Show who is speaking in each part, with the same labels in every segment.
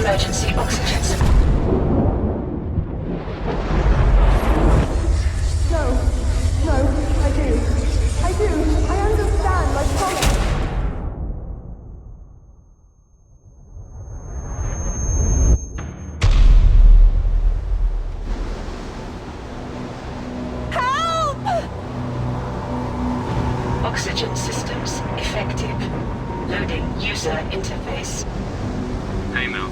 Speaker 1: emergency oxygen supply.
Speaker 2: No, I do, I understand, I promise.
Speaker 1: Oxygen systems effective. Loading user interface.
Speaker 3: Hey Mel,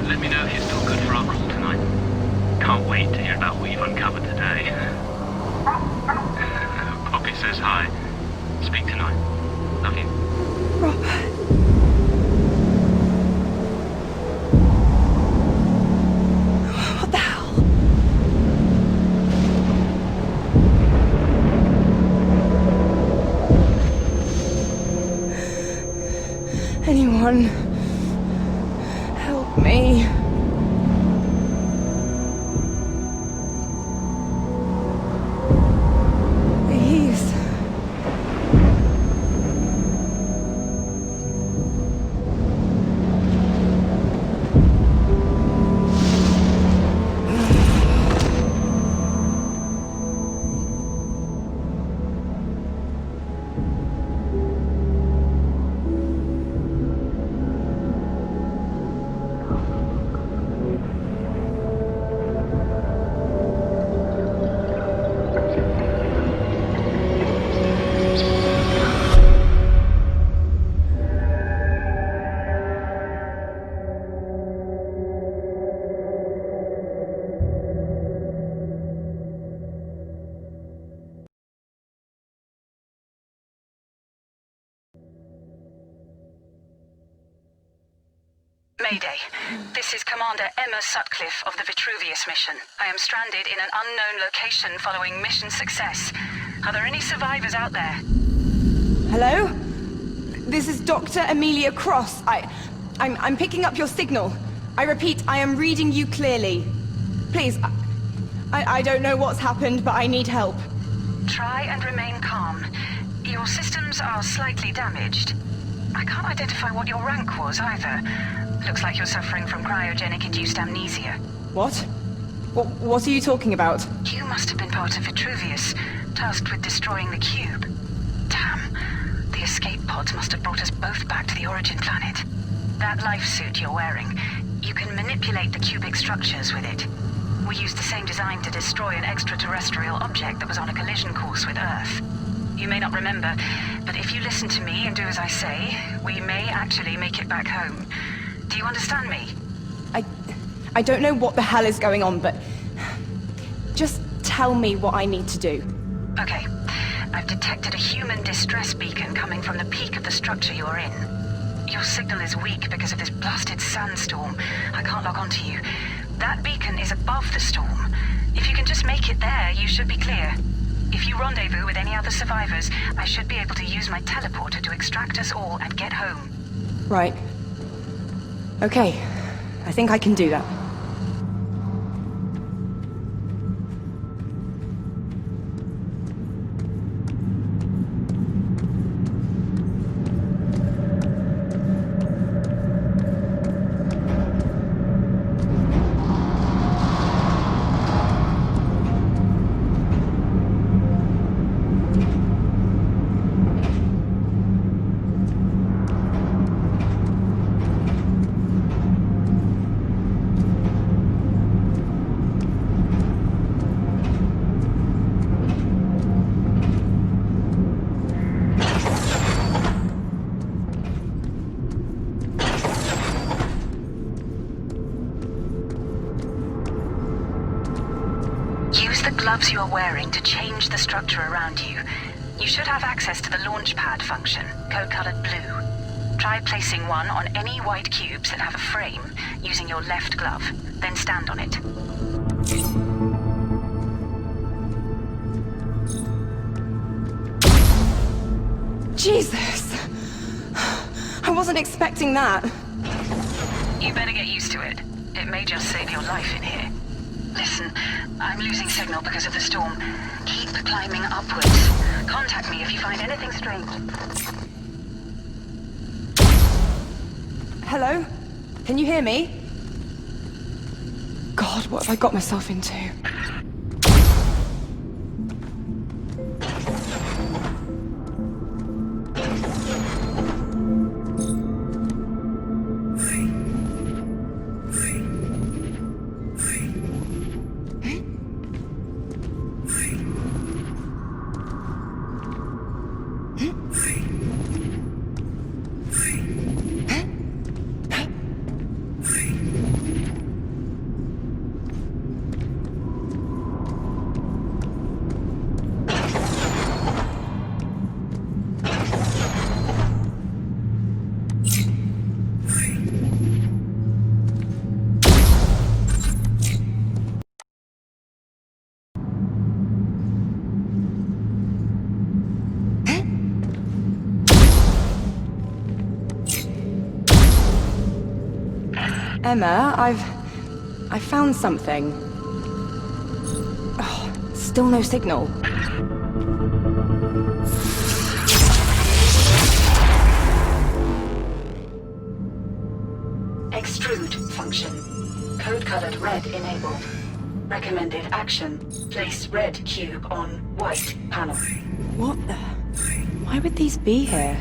Speaker 3: let me know if you're still good for our call tonight. Can't wait to hear about what you've uncovered today. Poppy says hi. Speak tonight. Love you.
Speaker 2: Robert. What the hell? Anyone, help me. Please.
Speaker 4: Mayday. This is Commander Emma Sutcliffe of the Vitruvius mission. I am stranded in an unknown location following mission success. Are there any survivors out there?
Speaker 2: Hello? This is Dr. Amelia Cross. I'm picking up your signal. I repeat, I am reading you clearly. Please, I don't know what's happened, but I need help.
Speaker 4: Try and remain calm. Your systems are slightly damaged. I can't identify what your rank was either. Looks like you're suffering from cryogenic-induced amnesia.
Speaker 2: What? What are you talking about?
Speaker 4: You must have been part of Vitruvius, tasked with destroying the cube. Damn. The escape pods must have brought us both back to the origin planet. That life suit you're wearing, you can manipulate the cubic structures with it. We used the same design to destroy an extraterrestrial object that was on a collision course with Earth. You may not remember, but if you listen to me and do as I say, we may actually make it back home. Do you understand me?
Speaker 2: I don't know what the hell is going on, but just tell me what I need to do.
Speaker 4: Okay. I've detected a human distress beacon coming from the peak of the structure you're in. Your signal is weak because of this blasted sandstorm. I can't log on to you. That beacon is above the storm. If you can just make it there, you should be clear. If you rendezvous with any other survivors, I should be able to use my teleporter to extract us all and get home.
Speaker 2: Right. Okay. I think I can do that.
Speaker 4: Gloves you are wearing to change the structure around you. You should have access to the launch pad function, code-colored blue. Try placing one on any white cubes that have a frame using your left glove, then stand on it.
Speaker 2: Jesus! I wasn't expecting that.
Speaker 4: You better get used to it. It may just save your life in here. Listen, I'm losing signal because of the storm. Keep climbing upwards. Contact me if you find anything strange.
Speaker 2: Hello? Can you hear me? God, what have I got myself into? Emma, I found something. Oh, still no signal.
Speaker 1: Extrude function. Code colored red enabled. Recommended action. Place red cube on white panel.
Speaker 2: What the... Why would these be here?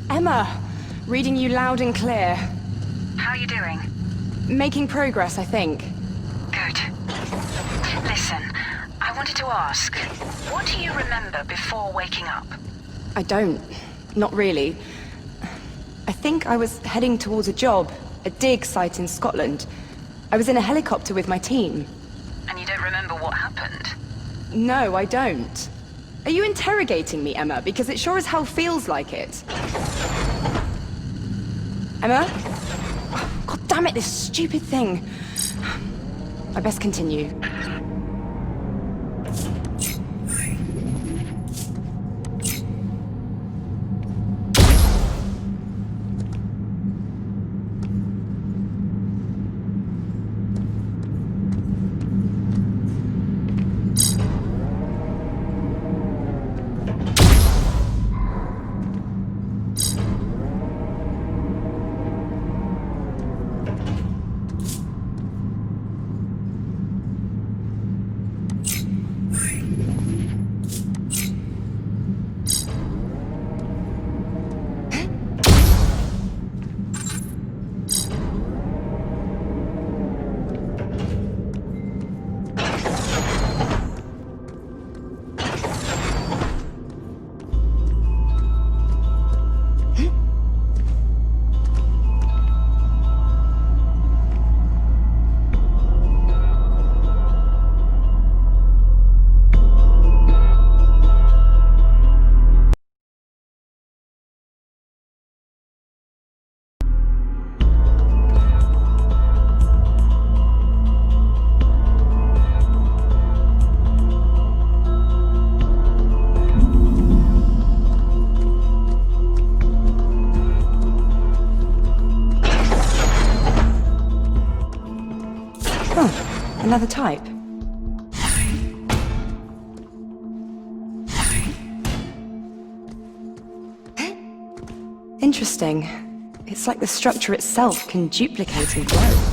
Speaker 2: Emma, reading you loud and clear.
Speaker 4: How are you doing?
Speaker 2: Making progress, I think.
Speaker 4: Good. Listen, I wanted to ask, what do you remember before waking up?
Speaker 2: I don't. Not really. I think I was heading towards a job, a dig site in Scotland. I was in a helicopter with my team.
Speaker 4: And you don't remember what happened?
Speaker 2: No, I don't. Are you interrogating me, Emma? Because it sure as hell feels like it. Emma? Oh, God damn it, this stupid thing. I best continue. Oh, another type. Interesting. It's like the structure itself can duplicate and grow.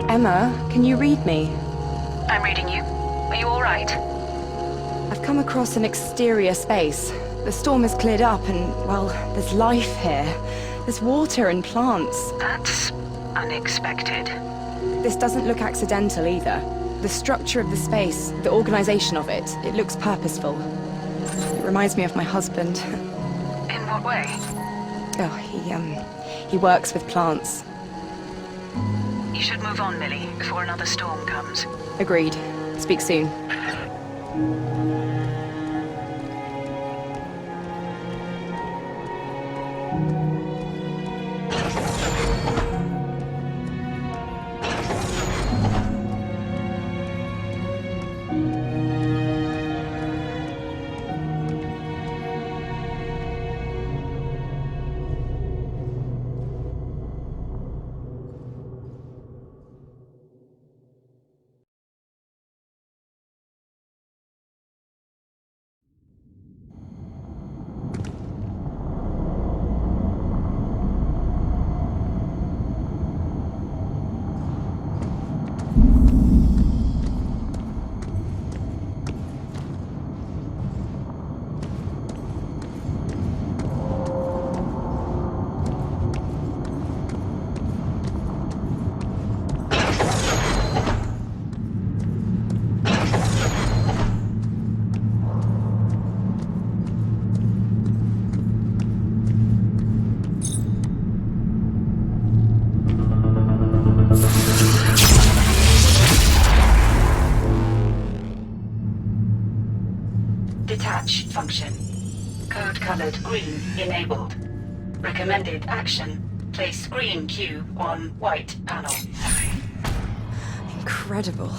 Speaker 2: Emma, can you read me?
Speaker 4: I'm reading you. Are you all right?
Speaker 2: I've come across an exterior space. The storm has cleared up and, well, there's life here. There's water and plants.
Speaker 4: That's unexpected.
Speaker 2: This doesn't look accidental either. The structure of the space, the organization of it looks purposeful. It reminds me of my husband.
Speaker 4: In what way?
Speaker 2: Oh, he works with plants.
Speaker 4: You should move on, Millie, before another storm comes.
Speaker 2: Agreed. Speak soon.
Speaker 1: colored green enabled. Recommended action. Place green cube on white panel.
Speaker 2: Incredible.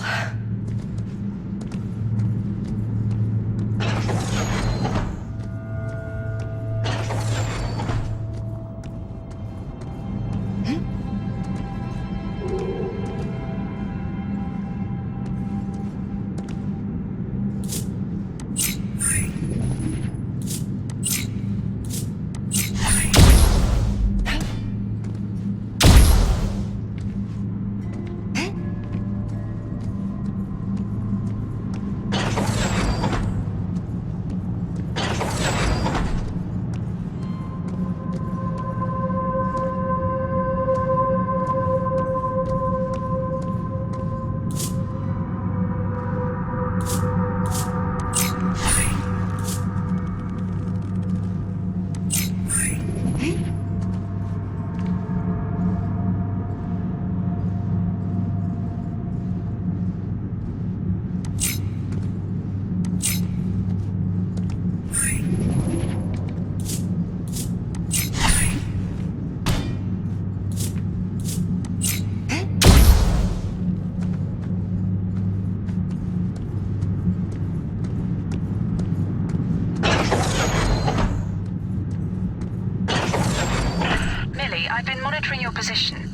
Speaker 4: I've been monitoring your position.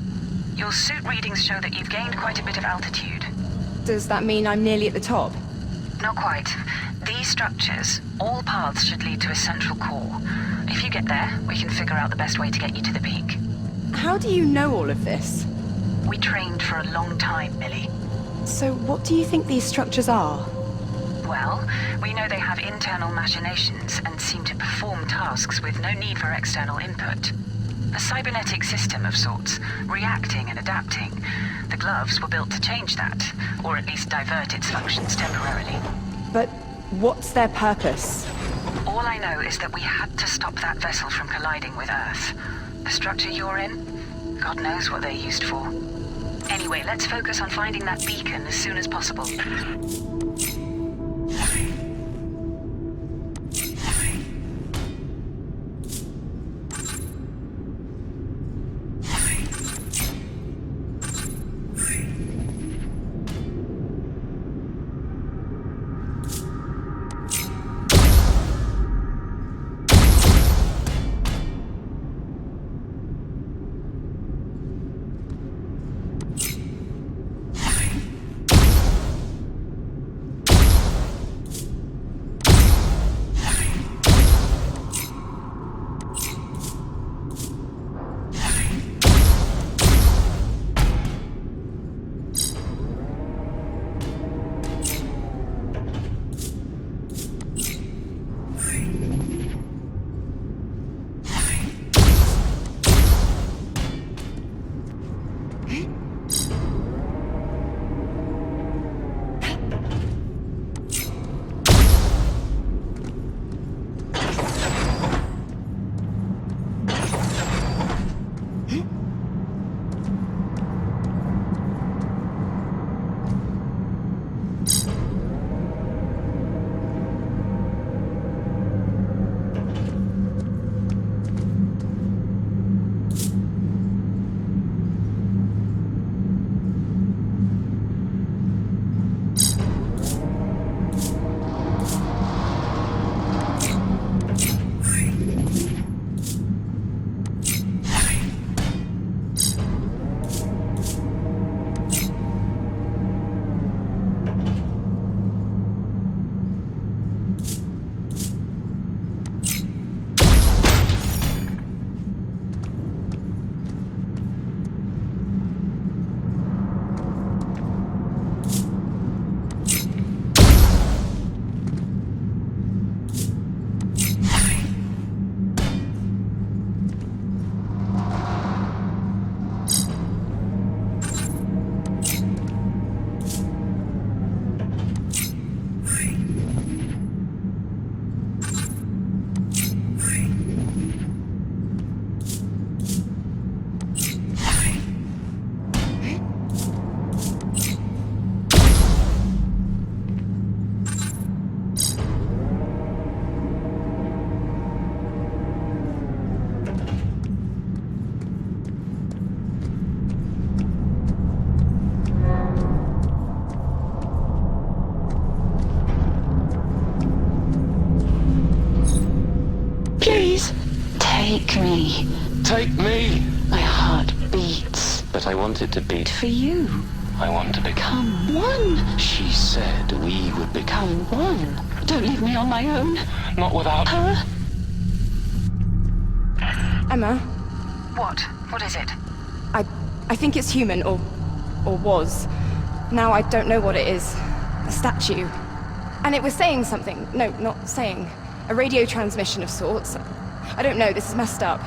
Speaker 4: Your suit readings show that you've gained quite a bit of altitude.
Speaker 2: Does that mean I'm nearly at the top?
Speaker 4: Not quite. These structures, all paths should lead to a central core. If you get there, we can figure out the best way to get you to the peak.
Speaker 2: How do you know all of this?
Speaker 4: We trained for a long time, Millie.
Speaker 2: So what do you think these structures are?
Speaker 4: Well, we know they have internal machinations and seem to perform tasks with no need for external input. A cybernetic system of sorts, reacting and adapting. The gloves were built to change that, or at least divert its functions temporarily.
Speaker 2: But what's their purpose?
Speaker 4: All I know is that we had to stop that vessel from colliding with Earth. The structure you're in, God knows what they're used for. Anyway, let's focus on finding that beacon as soon as possible.
Speaker 5: me.
Speaker 3: Take me!
Speaker 5: My heart beats
Speaker 3: But I want it to beat.
Speaker 5: for you.
Speaker 3: I want to become.
Speaker 5: Come one.
Speaker 3: She said we would become.
Speaker 5: Come one. Don't leave me on my own.
Speaker 3: Not without
Speaker 5: Her?
Speaker 2: Emma,
Speaker 4: What? What is it?
Speaker 2: I think it's human, or was. Now I don't know what it is. A statue. And it was saying something. No, not saying. A radio transmission of sorts. I don't know, this is messed up.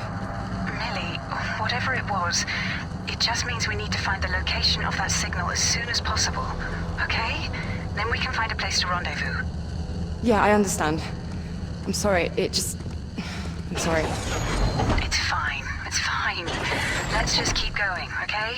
Speaker 4: Millie, whatever it was, it just means we need to find the location of that signal as soon as possible. Okay? Then we can find a place to rendezvous.
Speaker 2: Yeah, I understand. I'm sorry, I'm sorry.
Speaker 4: It's fine. It's fine. Let's just keep going, okay?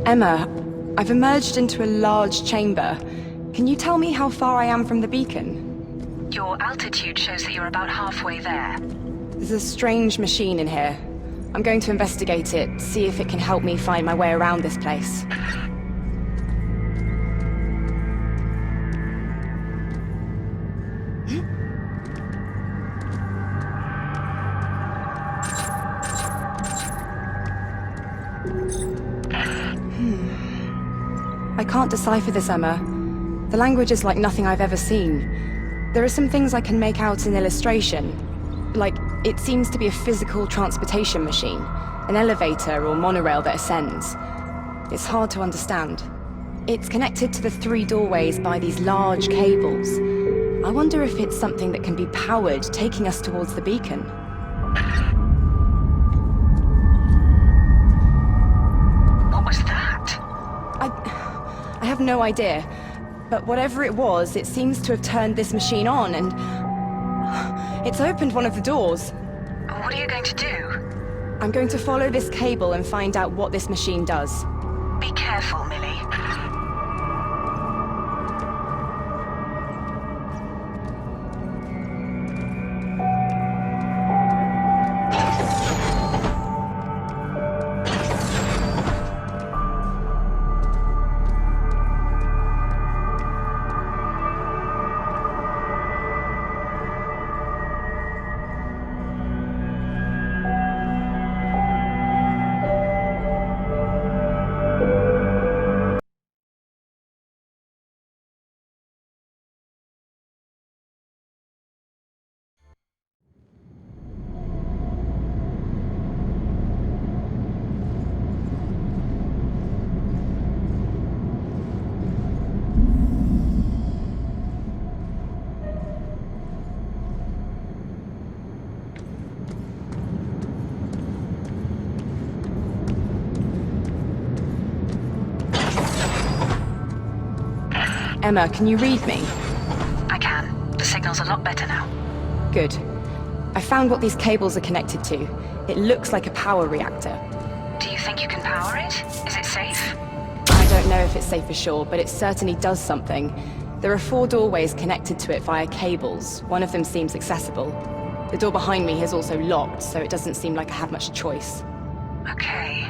Speaker 2: Emma, I've emerged into a large chamber. Can you tell me how far I am from the beacon?
Speaker 4: Your altitude shows that you're about halfway there.
Speaker 2: There's a strange machine in here. I'm going to investigate it, see if it can help me find my way around this place. I can't decipher this, Emma. The language is like nothing I've ever seen. There are some things I can make out in illustration. Like, it seems to be a physical transportation machine, an elevator or monorail that ascends. It's hard to understand. It's connected to the 3 doorways by these large cables. I wonder if it's something that can be powered, taking us towards the beacon.
Speaker 4: What was that?
Speaker 2: I have no idea. But whatever it was, it seems to have turned this machine on and... it's opened one of the doors.
Speaker 4: What are you going to do?
Speaker 2: I'm going to follow this cable and find out what this machine does.
Speaker 4: Be careful, Millie.
Speaker 2: Emma, can you read me?
Speaker 4: I can. The signal's a lot better now.
Speaker 2: Good. I found what these cables are connected to. It looks like a power reactor.
Speaker 4: Do you think you can power it? Is it safe?
Speaker 2: I don't know if it's safe for sure, but it certainly does something. There are 4 doorways connected to it via cables. One of them seems accessible. The door behind me is also locked, so it doesn't seem like I have much choice.
Speaker 4: Okay.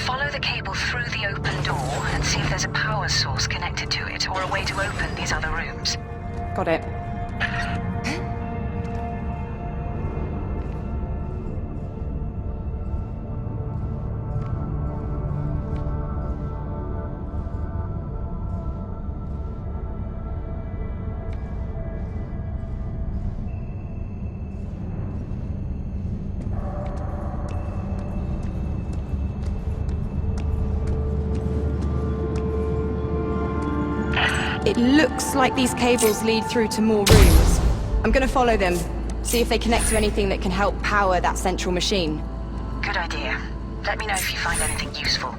Speaker 4: Follow the cable through the open door and see if there's a power source connected to it or a way to open these other rooms.
Speaker 2: Got it. It looks like these cables lead through to more rooms. I'm gonna follow them, see if they connect to anything that can help power that central machine.
Speaker 4: Good idea. Let me know if you find anything useful.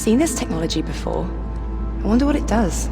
Speaker 2: seen this technology before. I wonder what it does.